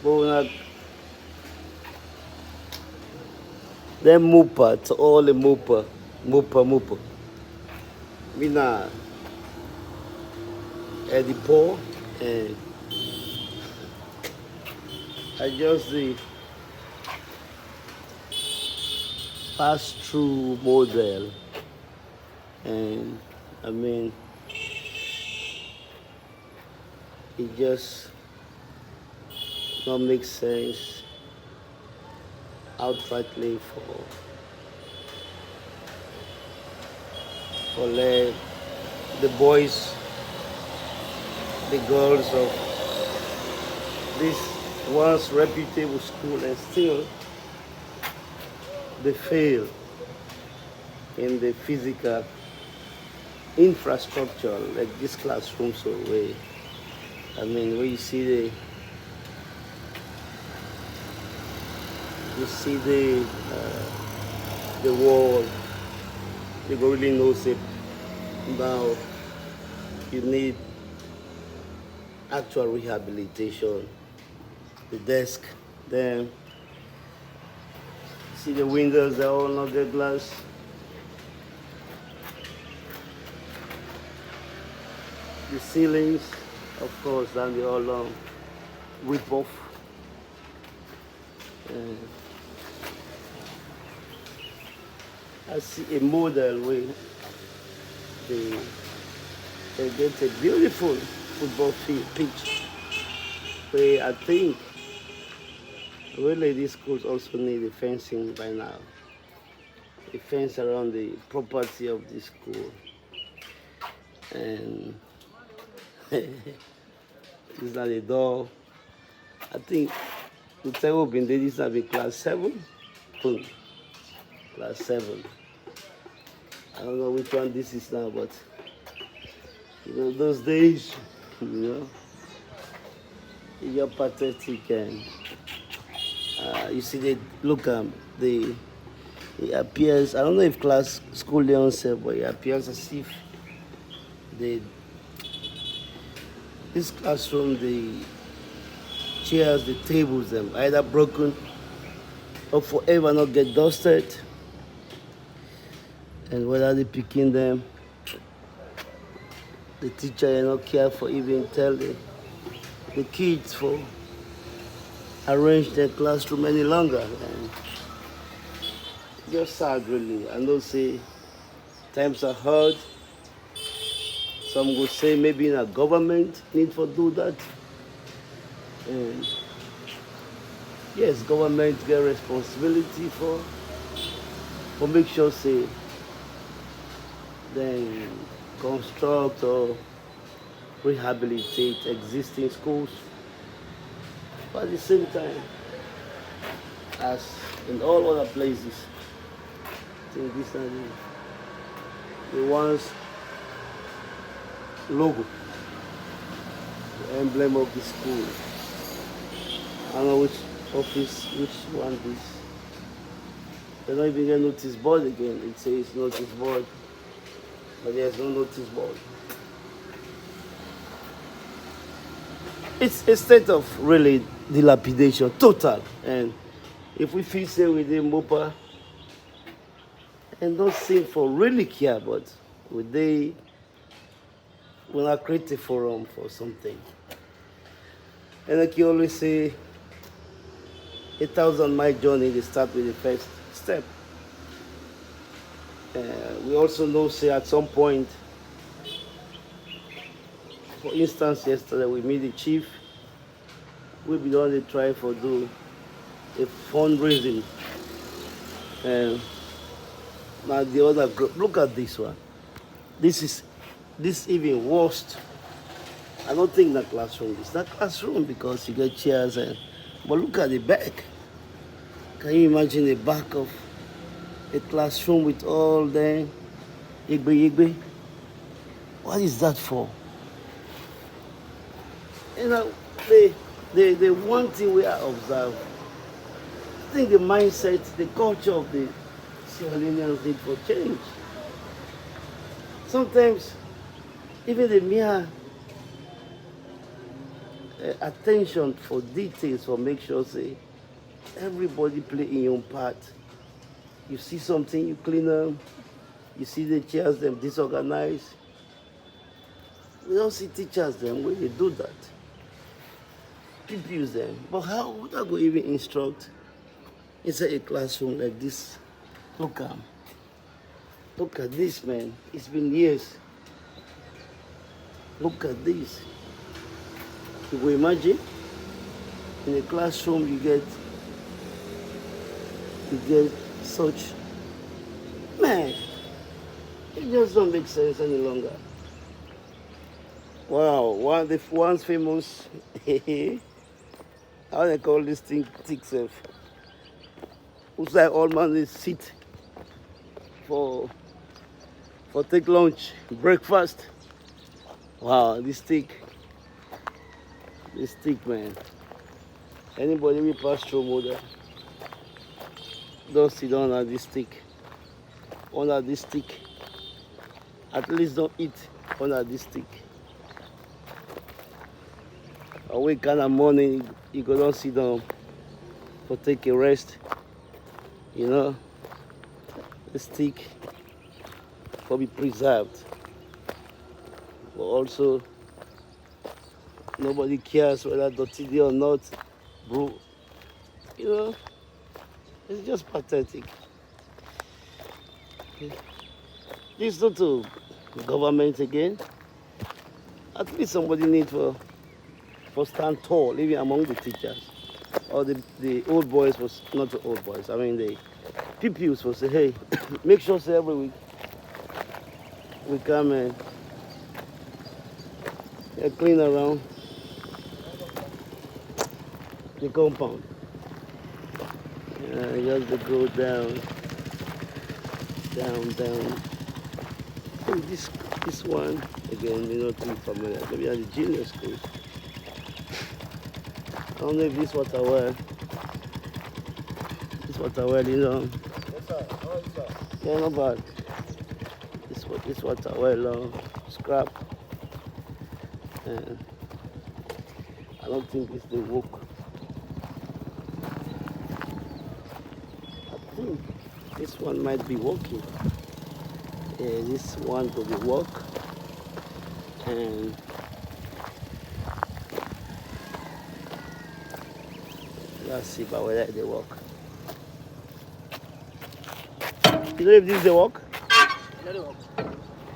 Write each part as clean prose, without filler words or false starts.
But then Mupa, to all the Mupa. Mina, Edipo, and I just the pass-through model, and I mean, it just don't make sense outrightly for the boys, the girls of this once reputable school, and still they fail in the physical infrastructure like this classroom. So where I mean, where you see the wall, you go really knows it. Now you need actual rehabilitation. The desk, then see the windows, they're all not the glass. The ceilings, of course, then they all whip off. And I see a model where they get a beautiful football field pitch. Where I think really these schools also need a fencing by now. A fence around the property of the school. And it's not a door. I think the table been there, this have been class 7. Boom. Class 7. I don't know which one this is now, but you know, those days, you know, you're pathetic, and you see they look it appears, I don't know if class school they don't say, but it appears as if this classroom, the chairs, the tables, them either broken or forever not get dusted, and whether they picking them, the teacher is not care for even tell the kids for arrange their classroom any longer. And just sad really. I know say times are hard. Some would say maybe in a government need for do that. And yes, government get responsibility for make sure say then construct or rehabilitate existing schools. But at the same time, as in all other places, I think this is the one's logo, the emblem of the school. I don't know which office, which one this. They don't even get notice board again. It says notice board, but there's no notice board. It's a state of really dilapidation, total. And if we feel say within Mopa, and don't seem for really care, but would they will not create a forum for something? And like you always say, 1,000-mile journey, they start with the first step. We also know, say, at some point, for instance, yesterday we meet the chief. We be on the try for do a fundraising. And now the other group, look at this one. This even worst. I don't think that classroom is that classroom because you get chairs but look at the back. Can you imagine the back of a classroom with all the igbe? What is that for? You know, the one thing we are observe, I think the mindset, the culture of the Sierra Leoneans need for change. Sometimes even the mere attention for details for make sure say everybody play in your part. You see something, you clean them. You see the chairs them disorganized. We don't see teachers them when they do that. People use them. But how would I go even instruct inside a classroom like this? Look at this, man. It's been years. Look at this. You will imagine in a classroom you get such, man, it just don't make sense any longer. Wow, the once famous how they call this thing thick self. Who's like old man is sit for take lunch, breakfast. Wow, this stick, man. Anybody we pass through mother, don't sit down at this stick. Under this stick. At least don't eat under this stick. Awake kind of morning, you go down sit down for take a rest. You know, the stick for be preserved. But also, nobody cares whether dirty or not, bro. You know, it's just pathetic. This not to government again. At least somebody need for stand tall, even among the teachers. Or the old boys was not the old boys. I mean the pupils will say, hey, make sure say every week we come and clean around the compound. Just to go down. And this one again, you're not too familiar. Maybe at the junior school. I don't know if this water well. This water well, you know. Yes, sir. How are you, sir? Yeah, not bad. This water well, scrap. And I don't think it's the work. I think this one might be working. Yeah, this one could be work. And let's see about whether they work. You know if this they work? Yeah, they work.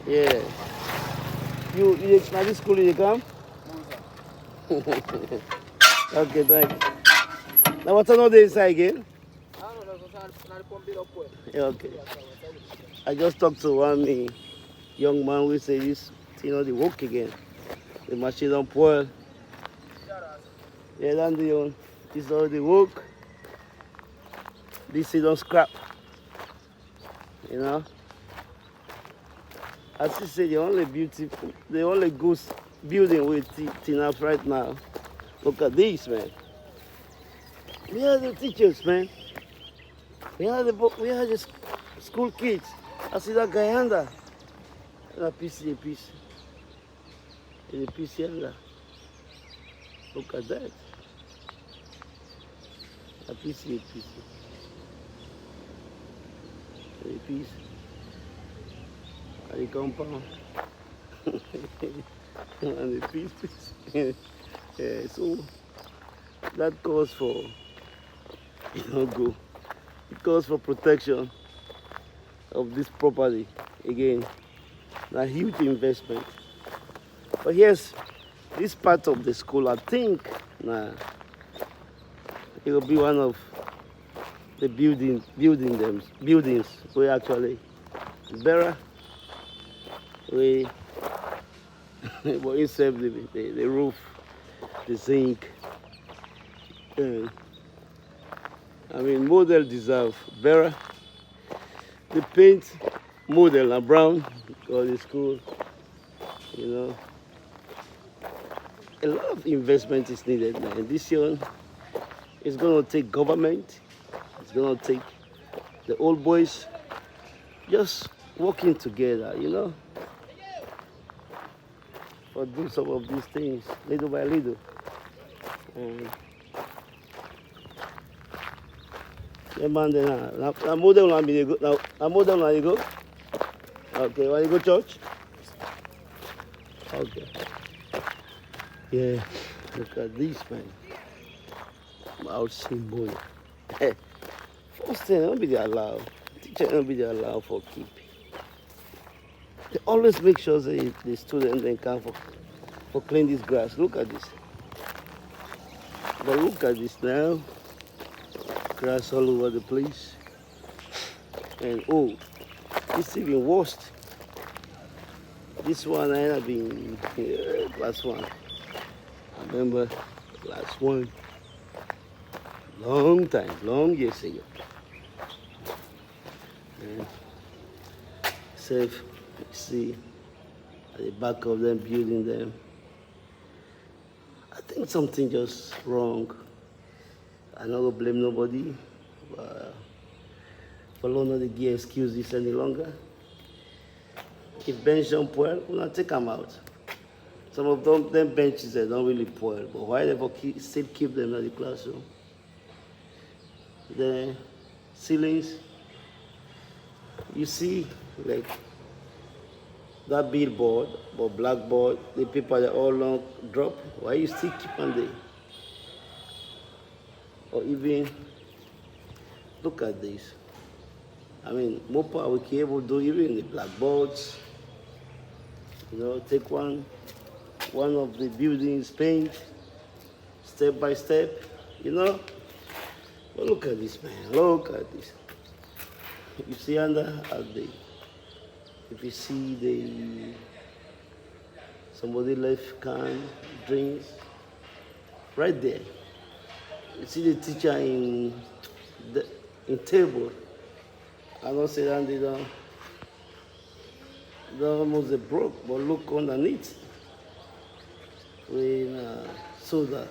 Yeah. You now this school you come? No, sir. Okay, thanks. Now what's another inside again? I don't know, sir. Not the pump it up well. Yeah, okay. I just talked to one young man who say this, you know, they work again. The machine don't spoil. Yeah, then this already work. This is don't scrap. You know? As you say, the only good building with Tina right now. Look at this, man. We are the teachers, man. We are the school kids. I see that guy under. A piece. In a piece under. Look at that. A piece. In a piece. And the compound. And the piece. Yeah, so that calls for, go. It calls for protection of this property. Again, a huge investment. But yes, this part of the school, I think, it will be one of the buildings we actually better we inside the roof, the zinc. I mean, model deserve better. The paint model and brown because it's cool, you know. A lot of investment is needed now. And this year, it's going to take government, it's going to take the old boys just working together, you know, for do some of these things little by little. And the man then na model na be go na model na you go. Okay, when you go church? Okay. Yeah, look at this man. Mouth symbol. First thing, don't be there allowed. Teacher don't be there allowed for keep. They always make sure that the student then come for clean this grass. Look at this. But look at this now. Grass all over the place. And oh, it's even worse. This one I have been last one. Remember last one. Long years ago. And safe, see at the back of them building them. I think something just wrong. I'm not gonna blame nobody. For not to give excuses any longer. If bench don't spoil, we'll not take them out. Some of them benches they don't really spoil, but why they still keep them in the classroom? The ceilings, you see, like that billboard or blackboard, the paper they all long drop. Why you still keep on there? Or even look at this. I mean, Mopa we can able to do even the blackboards. You know, take one of the buildings, paint, step by step, you know. But look at this, man, look at this. You see under at the, if you see the, somebody left can, drinks, right there. You see the teacher in table. I don't say that they don't almost broke, but look underneath. When so that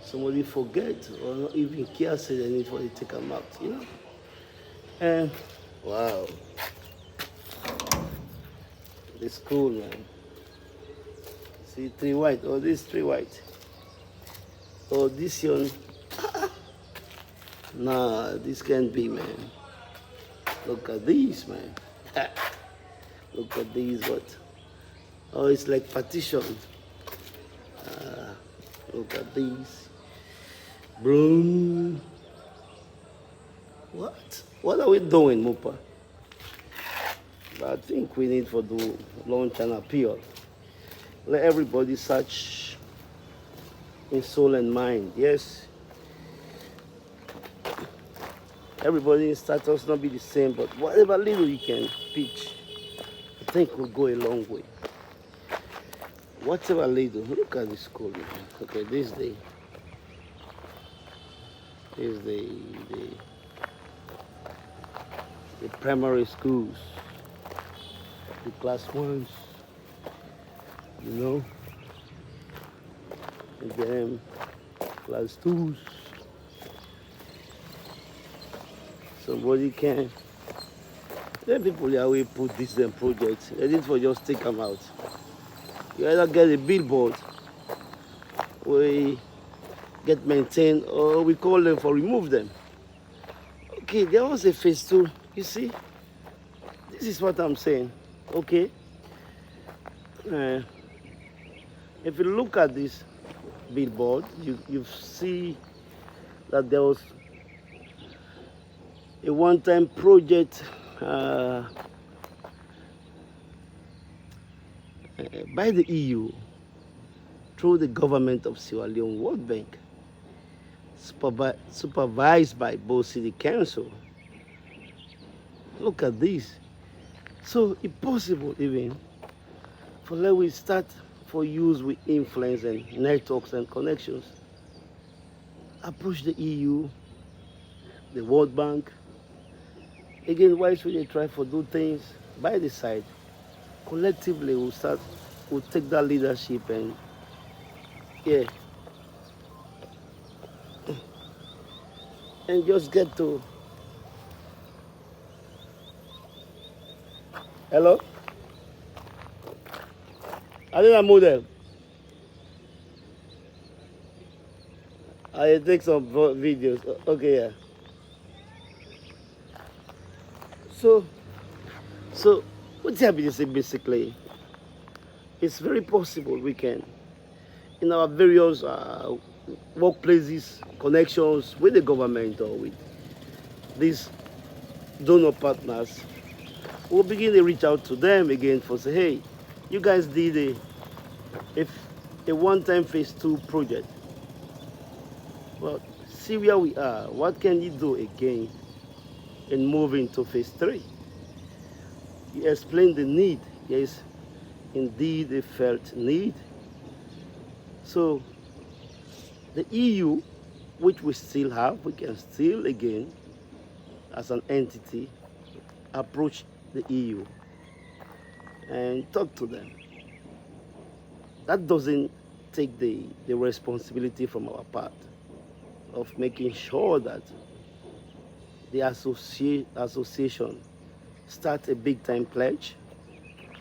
somebody forget or not even care say they need for to take them out, you know. And wow, the school, man. See 3 white, oh this 3 white. Oh this one. Nah, this can't be, man. Look at these, man. Look at these, what? Oh, it's like partition. Look at these. Broom. What? What are we doing, Mupa? I think we need to do launch an appeal. Let everybody search in soul and mind. Yes. Everybody in status not be the same, but whatever little you can pitch, I think will go a long way. Whatever little, look at the school, man. Okay, this day is the primary schools, the class ones, you know, and then class twos. Somebody can. Then people that will put this them projects. They need for just take them out. You either get a billboard, we get maintained, or we call them for remove them. Okay, there was a phase 2. You see, this is what I'm saying. Okay. If you look at this billboard, you see that there was a one-time project by the EU through the government of Sierra Leone World Bank, supervised by both city council. Look at this. So it's possible even for let we start for use with influence and networks and connections. Approach the EU, the World Bank. Again, why should they try to do things by the side? Collectively, we'll take that leadership and, yeah, and just get to, hello? I think I'm model. I take some videos. Okay, yeah. So, so what's happening is basically, it's very possible we can, in our various workplaces, connections with the government or with these donor partners, we'll begin to reach out to them again for say, hey, you guys did a, a one-time phase 2 project. Well, see where we are. What can you do again in moving to phase 3? You explain the need. Yes, indeed a felt need. So the EU, which we still have, we can still again, as an entity, approach the EU and talk to them. That doesn't take the responsibility from our part of making sure that the association starts a big time pledge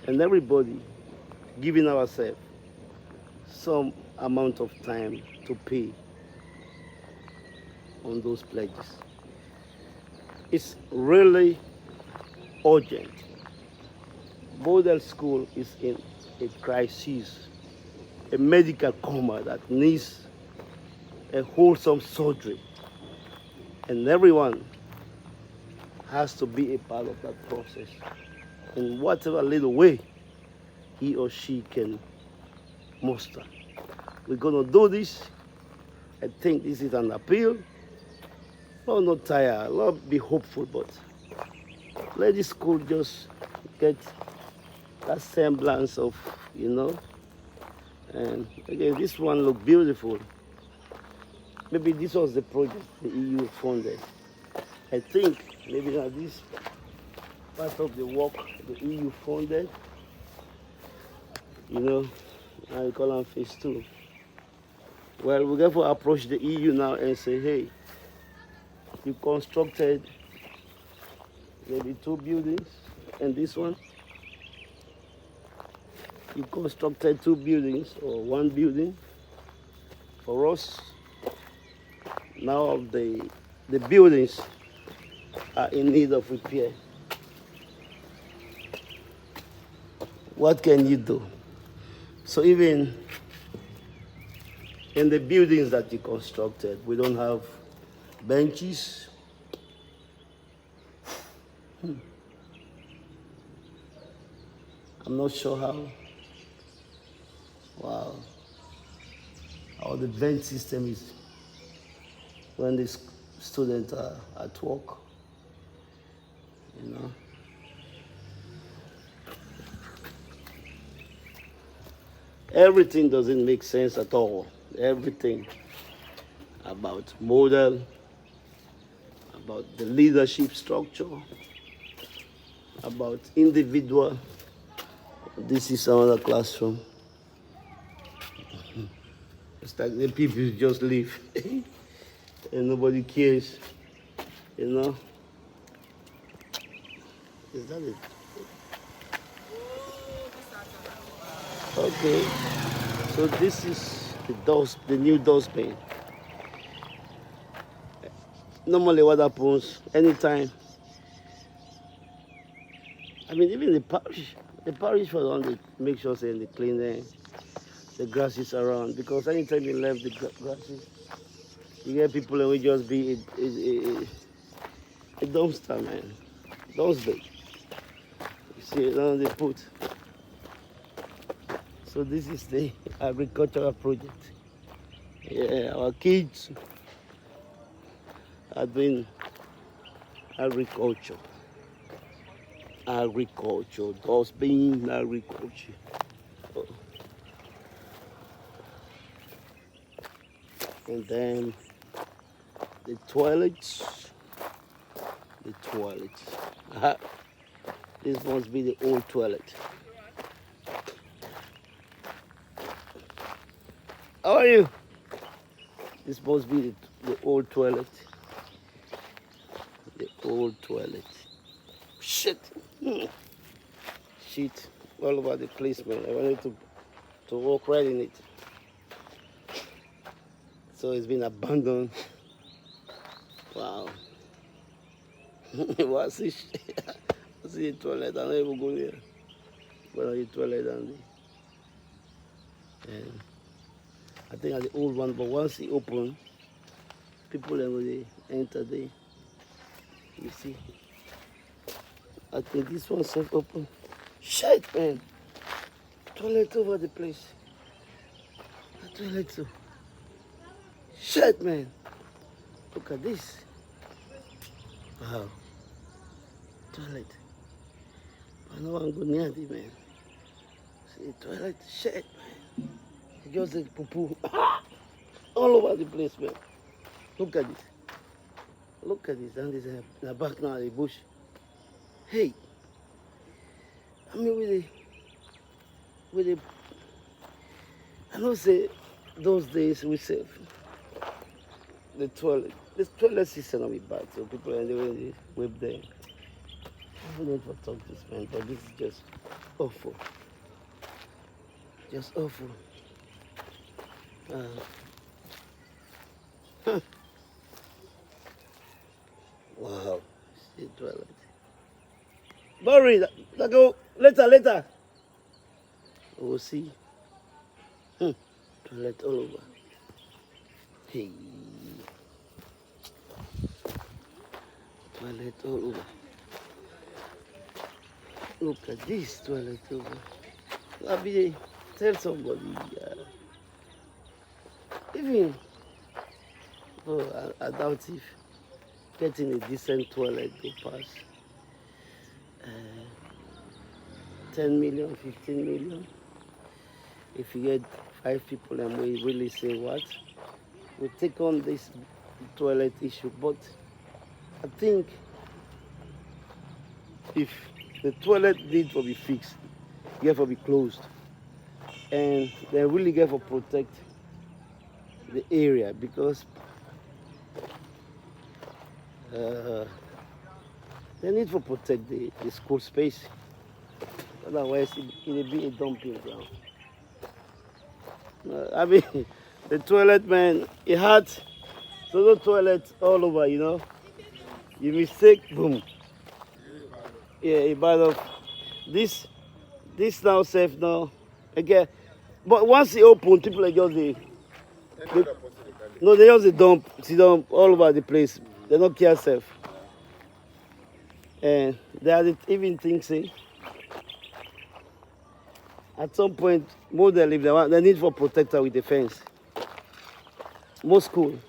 and everybody giving ourselves some amount of time to pay on those pledges. It's really urgent. Model school is in a crisis, a medical coma that needs a wholesome surgery, and everyone has to be a part of that process in whatever little way he or she can muster. We're going to do this. I think this is an appeal. Well, not tired, not be hopeful, but let this school just get that semblance of, and again, this one look beautiful. Maybe this was the project the EU funded. I think maybe that this part of the work the EU funded, I call them phase 2. Well, we therefore approach the EU now and say, hey, you constructed maybe 2 buildings and this one. You constructed 2 buildings or 1 building for us. Now the buildings are in need of repair. What can you do? So even in the buildings that you constructed, we don't have benches. I'm not sure how. Wow. How the vent system is when the students are at work, Everything doesn't make sense at all. Everything about model, about the leadership structure, about individual. This is another classroom. It's like the people just leave and nobody cares, Is that it? Okay, so this is the new dustbin. Normally what happens anytime, even the parish was on the make sure they clean the grasses around, because anytime you left the grasses, you get people and we just be a dumpster, man. Dustbin. You see, now they put. So this is the agricultural project. Yeah, our kids are doing agriculture. Dustbin agriculture. Oh. And then the toilets. This must be the old toilet. How are you? This must be the old toilet. The old toilet. Shit. Shit. All over the place, man. I wanted to walk right in it. So it's been abandoned. Wow. What's this? What's the toilet? I don't even go there. What are the toilet and I think at the old one, but once it open, people are going to enter there. You see? I think this one's self open. Shit, man. Toilet over the place. A toilet too. Shit, man. Look at this. Wow. Toilet. I know I'm going near it, man. See, toilet. Shit, man. It just said poo-poo. All over the place, man. Look at this. Look at this. And this in the back now, the bush. Hey. I mean, with the, I know say those days we save the toilet. The toilet system will be bad, so people are anyway they whip there. I don't for talk this, man, but this is just awful. Just awful. Wow. See toilet. Boring. That go later. We'll see. Toilet all over. Hey. Toilet all over. Look at this toilet over. I'll be tell somebody. Even I doubt if getting a decent toilet will pass 10 million, 15 million. If you get 5 people and we really say what, we take on this toilet issue. But I think if the toilet need to be fixed, it have to be closed, and they really have to protect the area because they need to protect the school space. Otherwise, it will be a dumping ground. I mean, the toilet, man, it had so toilets all over, you know. You mistake, boom. Yeah, it bad of this now safe now. Again, but once it open, people are just no, they just dump, see them all over the place. They don't care safe. And they are even things say. At some point, model if they want, they need for protector with the fence. Most school.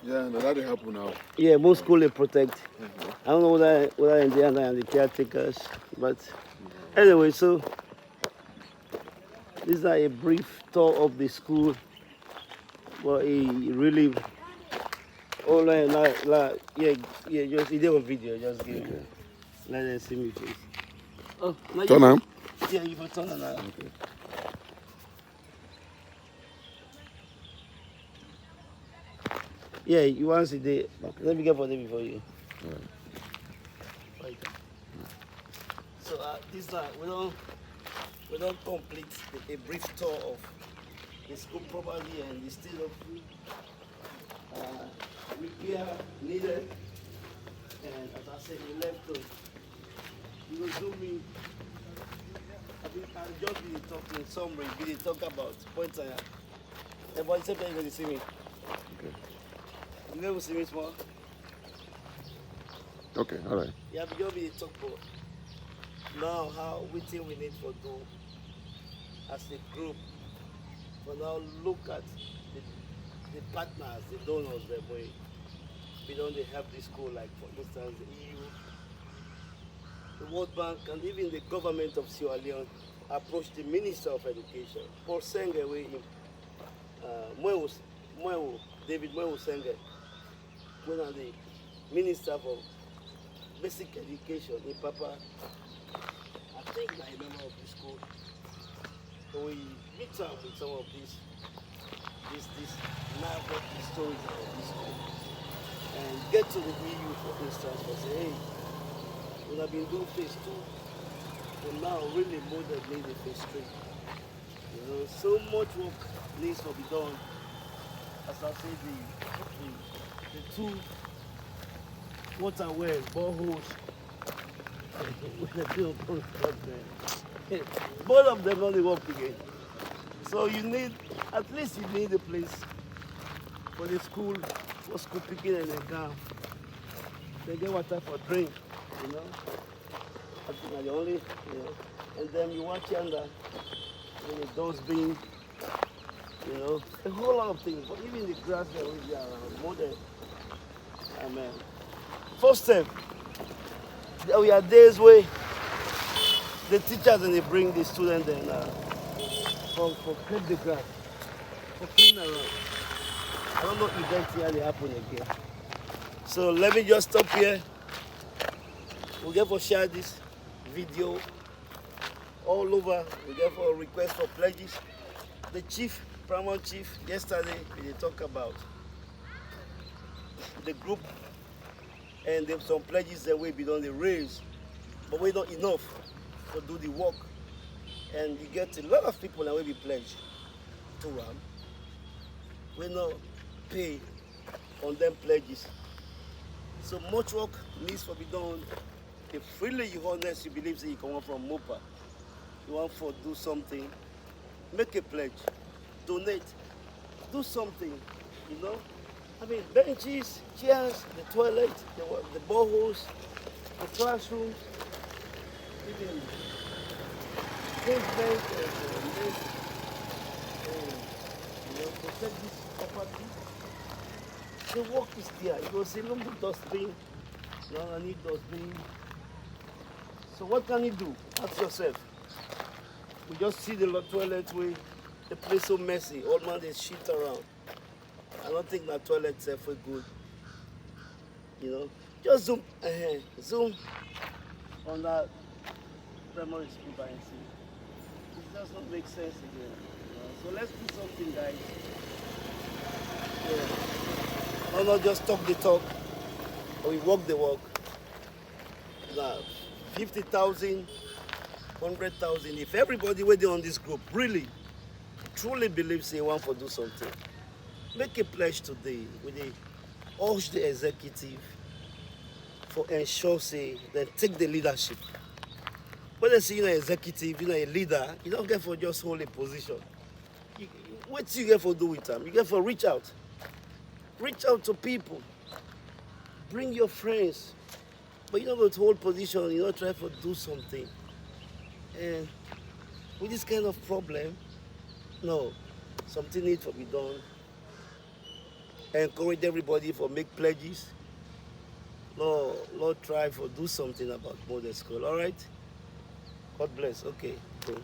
Yeah, that will happen now. Yeah, most school they protect. I don't know whether in the end and the caretakers, but anyway, so this is a brief tour of the school. But it really, just it on video, just give me. Let them see me face. Oh, no, Turn on. Yeah, you can turn on now. Okay. Yeah, you want to see the. Let me get for them before you. Right. So this we don't complete a brief tour of the school property and the state of repair needed. And as I said, we left to you will zoom in. I'll just be talking summary, be talk about points I have. Everybody say you're going to see me. Okay. You never see me small. Okay, all right. Yeah, but you'll be talk about now how we think we need to do as a group. For now, look at the partners, the donors that we don't help this school, like for instance the EU, the World Bank, and even the government of Sierra Leone approached the Minister of Education, Paul Senge, David Mwewu Senge, when the Minister for Basic Education in Papa, I think I remember of the school. So we meet up with some of these now what the stories of this school and get to the EU for instance and say, hey, we have been doing phase 2, and now really modern need a phase 3. You know, so much work needs to be done as I say, the two water wells, boreholes, with the bill both of them only work again. So you need, at least you need a place for the school, for school picking and they can. They get water for drink, you know. I think that's the only, you know. And then you watch under, the dustbin, you know, a whole lot of things. But even the grass there will be around, more than, amen. First step, there are days where the teachers and they bring the students and for cut the grass, for clean around. I don't know if that really happen again. So let me just stop here. We'll get for share this video all over. We get for request for pledges. The chief, paramount chief, yesterday we talked about the group and there's some pledges that will be done the raise, but we're not enough to do the work. And you get a lot of people that will be pledged to RAM. We not pay on them pledges. So much work needs to be done. If really you honest, you believe that you come from MOPA, you want to do something, make a pledge, donate, do something, you know. I mean, benches, chairs, the toilet, the boreholes, the classrooms, even pavement, you know, protect this property. The work is there. You go see, look the dustbin. No, I need dustbin. So what can you do? Ask yourself. We just see the toilet way, the place so messy. All man they shit around. I don't think that toilet safe for good. You know, just zoom on that primary school by and see. It does not make sense again. You know? So let's do something, guys. Yeah. No, not just talk the talk, or we walk the walk. Now, 50,000, 100,000. If everybody waiting on this group really, truly believes they want to do something, make a pledge today. We urge the executive for ensure say then take the leadership. When they say you're an executive, you're a leader, you don't get for just hold a position. What do you get for do with them? You get for reach out. Reach out to people. Bring your friends. But you don't go to hold position, you don't try to do something. And with this kind of problem, no, something needs to be done. Encourage everybody for make pledges. Lord, try for do something about modern school. All right? God bless. Okay. Cool.